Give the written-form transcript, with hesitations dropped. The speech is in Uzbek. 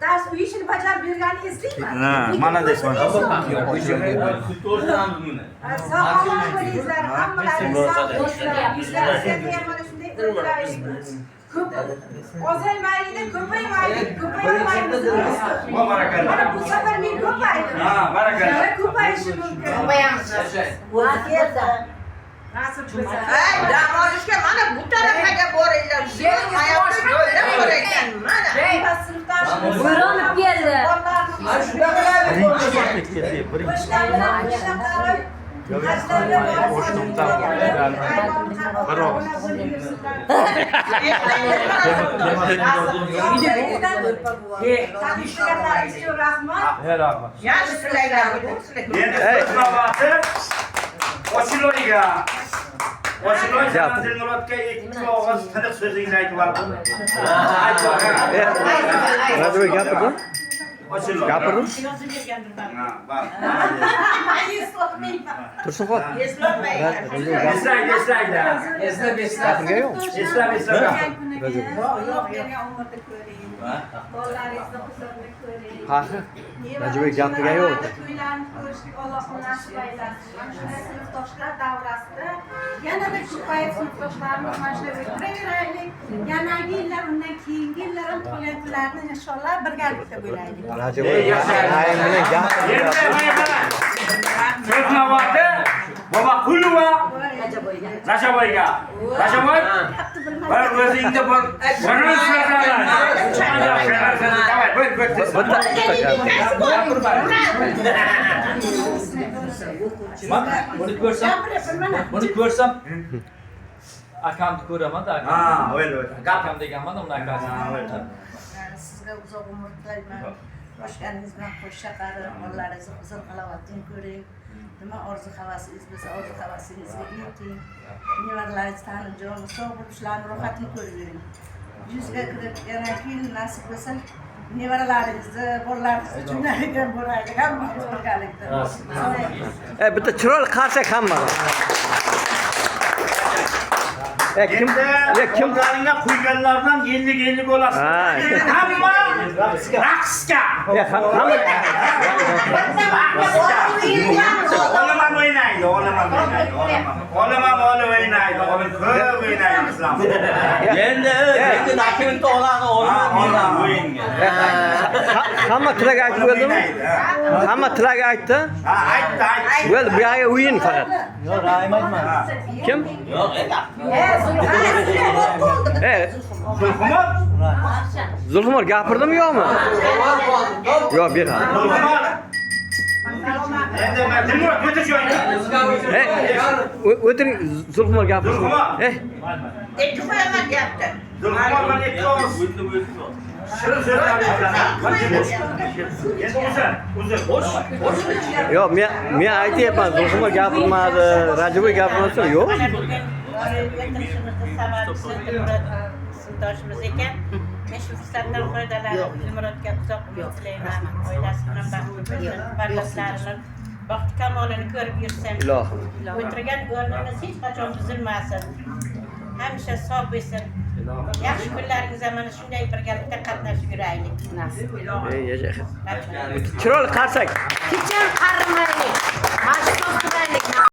dars uy ishini bajarib bergani eslaymi? Ha, mana desman. Sog' omon bo'linglar, hammalaringiz sog' bo'linglar. Yuzlaringizga ham mana shunday o'tiraylik. Ko'p ozaymaydi, ko'paymaydi. Mana bu safar men ko'paydim. Ha, barakalla. Ko'payishi mumkin. Hey, dam olishga mana bu tarafaga boringlar. Hayotda yo'lda boraykan. Mana. Buyurib keldi. Yaxshi sizlarga. Endi so'zlavati Ochiloyga. Ochiloy Dilmurodga ikki og'iz tiniq so'zingizni aytib oldim. Radioga gapirdim. Ochiloy. Gapirdim. Ha, bak. Tursunxon. Eslaydi. Gapirgan yo'q. Eslab. Ha. Radioga gapirgan yo'q. To'ylarni ko'rishni Allohim nasib aylasin. Mana shunday sinfdoshlar davrasida yanada ko'payib sinfdoshlarimiz mana shunday o'tiraveraylik. Yanagi yillar, undan keyingi yillar ham qolgan kunlarni inshaalloh birgalikda bo'laylik. Radioga gapirgan. So'zlavati Baba Qulova Rajaboyga. Rajaboy. Bana o'zingda bor. Bana so'zlalar. Davay, Buni ko'rsam akamni ko'raman-da, Ha, o'yla. akam deganman, uni akasi. Sizga uzoq umr tilayman. Boshqaningiz bilan qo'sh chaqarib, onlaringizni huzur halovatini ko'ring. Nima orzu havasingiz bo'lsa, orzu havasingizga yeting. Nevaralaringiz taniljon, sog' bo'lishlarini rohatini ko'ravering. Yuzga kirib, yana keyin nasib bo'lsa, nevaralaringizni, bolalaringizni jumlagan bo'laylik. Hammamiz birgalikda. Bitta chiroyli qarsak hammaga. Kim kimlaringga quyganlardan 50 bo'lasiz. Hamma raqsga. Olaman o'ynaydi. Olaman o'ynaydi. Olim ko'p o'ynaydi islom. Endi dokumenti olani olmam o'yinga. hamma tilak aytib bo'ldimi? Hamma tilak aytdi. Ha, aytdi. Bo'ldi, bu yerga o'yin faqat. Yo'q, Rahim aytmadi. Kim? Yo'q, Zulhumor. Zulhumor gapirdimi yo'qmi? Yo'q, beradi. Zulhumor. Endi men Dilmurod o'tir joyga. O'tiring, Zulhumor gapirsin. Zulhumor. Ikki qo'yaman gapni. Zulhumor bilan ikki og'iz. Shirin so'zlar aytadi. Yo'q, men aytyapman, Zulhumor gapirmadi, Rajiboy gapirmasa yo'q. Sinfdoshimiz ekan. Men shu fursatdan foydalanib Dilmurodga uzoq umr tilayman. Oilasi bilan baxtli bo'lsin, farzandlarini baxti kamolini ko'rib yursin. Ilohim. O'tirgan o'rningiz hech qachon buzilmasin. Hamisha sog' bo'lsin. Yaxshi kunlaringizda mana shunday birgalikda qatnashib yuraylik. Yasha. Chiroyli qarsak. Kecha qarimaylik. Mashhur qilaylik.